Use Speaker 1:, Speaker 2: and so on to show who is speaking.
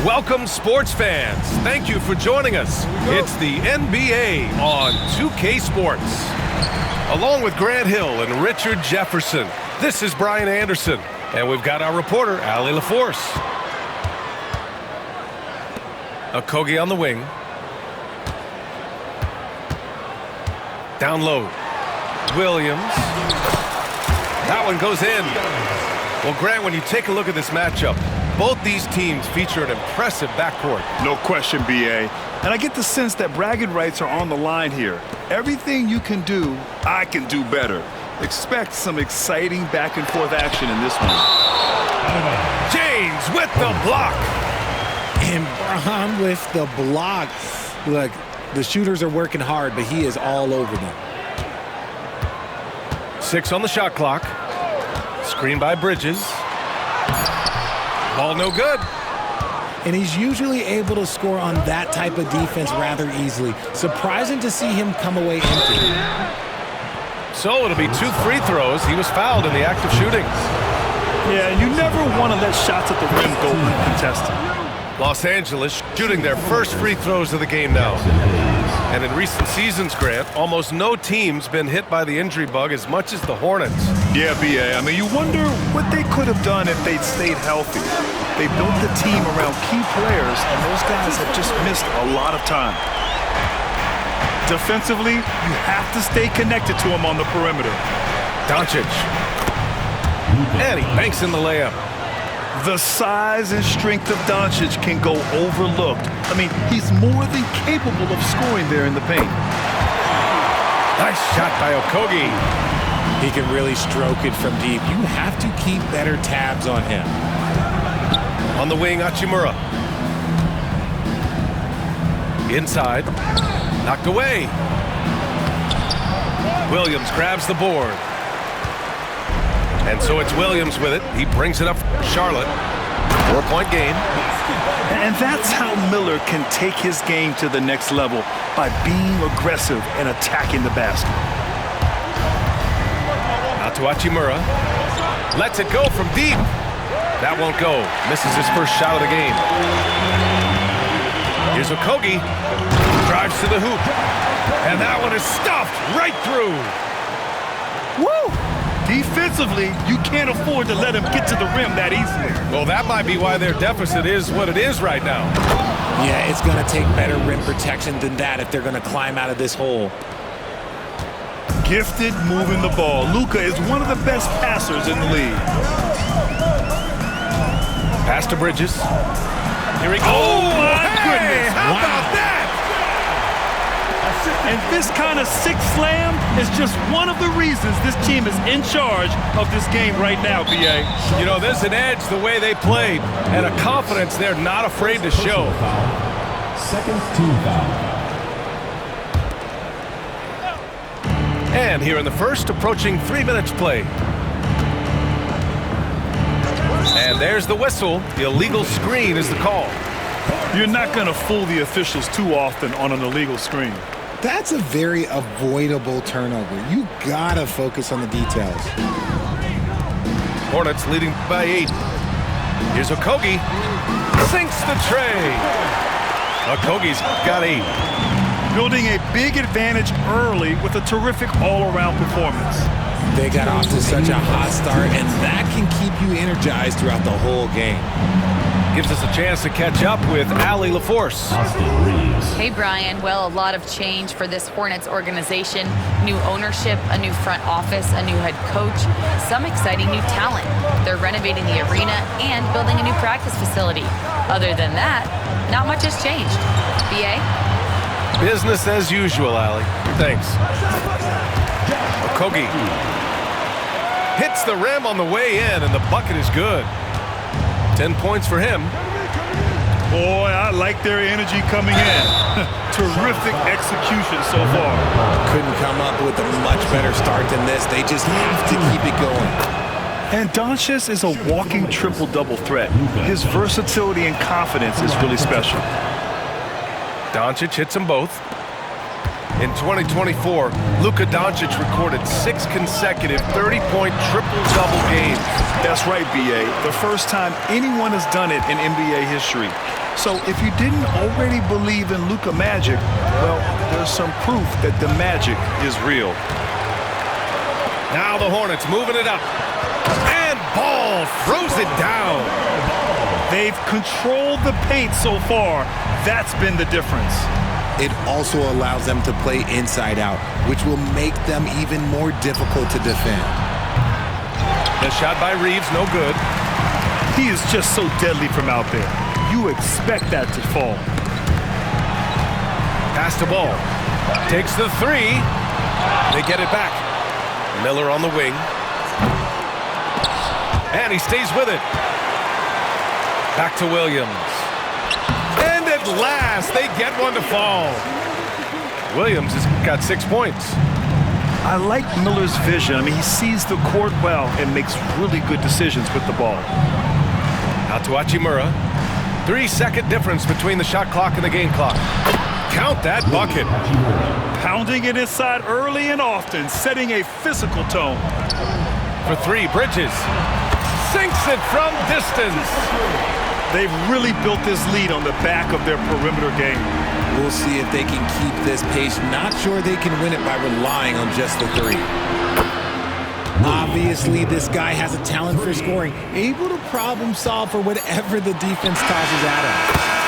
Speaker 1: Welcome, sports fans. Thank you for joining us. It's the NBA on 2K Sports. Along with Grant Hill and Richard Jefferson, this is Brian Anderson, and we've got our reporter, Allie LaForce. Okogie on the wing. Down low. Williams. That one goes in. Well, Grant, when you take a look at this matchup, both these teams feature an impressive backcourt.
Speaker 2: No question, B.A. And I get the sense that bragging rights are on the line here. Everything you can do, I can do better. Expect some exciting back-and-forth action in this one.
Speaker 1: James with the block.
Speaker 3: And Braun with the block. Look, the shooters are working hard, but he is all over them.
Speaker 1: 6 on the shot clock. Screen by Bridges. Ball no good.
Speaker 3: And he's usually able to score on that type of defense rather easily. Surprising to see him come away empty.
Speaker 1: So it'll be 2 free throws. He was fouled in the act of shooting.
Speaker 2: Yeah, you never want to let shots at the rim go uncontested.
Speaker 1: Los Angeles shooting their first free throws of the game now. And in recent seasons, Grant, almost no team's been hit by the injury bug as much as the Hornets.
Speaker 2: Yeah, B.A. I mean, you wonder what they could have done if they'd stayed healthy. They built the team around key players, and those guys have just missed a lot of time. Defensively, you have to stay connected to him on the perimeter.
Speaker 1: Doncic. And he banks in the layup.
Speaker 2: The size and strength of Doncic can go overlooked. I mean, he's more than capable of scoring there in the paint.
Speaker 1: Nice shot by Okogie.
Speaker 3: He can really stroke it from deep. You have to keep better tabs on him.
Speaker 1: On the wing, Hachimura. Inside. Knocked away. Williams grabs the board. And so it's Williams with it. He brings it up for Charlotte. 4-point game.
Speaker 2: And that's how Miller can take his game to the next level, by being aggressive and attacking the basket.
Speaker 1: Out to Hachimura. Lets it go from deep. That won't go. Misses his first shot of the game. Here's Okogie. Drives to the hoop. And that one is stuffed right through.
Speaker 2: Woo! Defensively, you can't afford to let him get to the rim that easily.
Speaker 1: Well, that might be why their deficit is what it is right now.
Speaker 3: Yeah, it's going to take better rim protection than that if they're going to climb out of this hole.
Speaker 2: Gifted moving the ball. Luka is one of the best passers in the league.
Speaker 1: Pass to Bridges. Here he goes.
Speaker 2: Oh, my goodness.
Speaker 1: How about that?
Speaker 2: And this kind of sick slam is just one of the reasons this team is in charge of this game right now, B.A.
Speaker 1: You know, there's an edge the way they played and a confidence they're not afraid to show.
Speaker 4: Second team foul.
Speaker 1: And here in the first, approaching 3 minutes play. And there's the whistle. The illegal screen is the call.
Speaker 2: You're not going to fool the officials too often on an illegal screen.
Speaker 3: That's a very avoidable turnover. You gotta focus on the details.
Speaker 1: Hornets leading by 8. Here's Okogie. Sinks the tray. Okogie's got 8.
Speaker 2: Building a big advantage early with a terrific all-around performance.
Speaker 3: They got off to such a hot start, and that can keep you energized throughout the whole game.
Speaker 1: Gives us a chance to catch up with Allie LaForce.
Speaker 5: Hey, Brian. Well, a lot of change for this Hornets organization. New ownership, a new front office, a new head coach, some exciting new talent. They're renovating the arena and building a new practice facility. Other than that, not much has changed. B.A.?
Speaker 1: Business as usual, Allie. Thanks. Okogie hits the rim on the way in, and the bucket is good. 10 points for him.
Speaker 2: Boy, I like their energy coming in. Terrific execution so far.
Speaker 3: Couldn't come up with a much better start than this. They just have to keep it going.
Speaker 2: And Doncic is a walking triple-double threat. His versatility and confidence is really special.
Speaker 1: Doncic hits them both. In 2024, Luka Doncic recorded 6 consecutive 30-point triple-double games.
Speaker 2: That's right, B.A. The first time anyone has done it in NBA history. So if you didn't already believe in Luka magic, well, there's some proof that the magic is real.
Speaker 1: Now the Hornets moving it up. And Ball throws it down.
Speaker 2: They've controlled the paint so far. That's been the difference.
Speaker 3: It also allows them to play inside out, which will make them even more difficult to defend.
Speaker 1: The shot by Reeves, no good.
Speaker 2: He is just so deadly from out there. You expect that to fall.
Speaker 1: Pass to Ball. Takes the three. They get it back. Miller on the wing. And he stays with it. Back to Williams. And at last, they get one to fall. Williams has got 6 points.
Speaker 2: I like Miller's vision. I mean, he sees the court well and makes really good decisions with the ball.
Speaker 1: Out to Hachimura. 3-second difference between the shot clock and the game clock. Count that bucket.
Speaker 2: Pounding it inside early and often, setting a physical tone.
Speaker 1: For three, Bridges. Sinks it from distance.
Speaker 2: They've really built this lead on the back of their perimeter game.
Speaker 3: We'll see if they can keep this pace. Not sure they can win it by relying on just the three. Obviously, this guy has a talent for scoring, able to problem solve for whatever the defense tosses at him.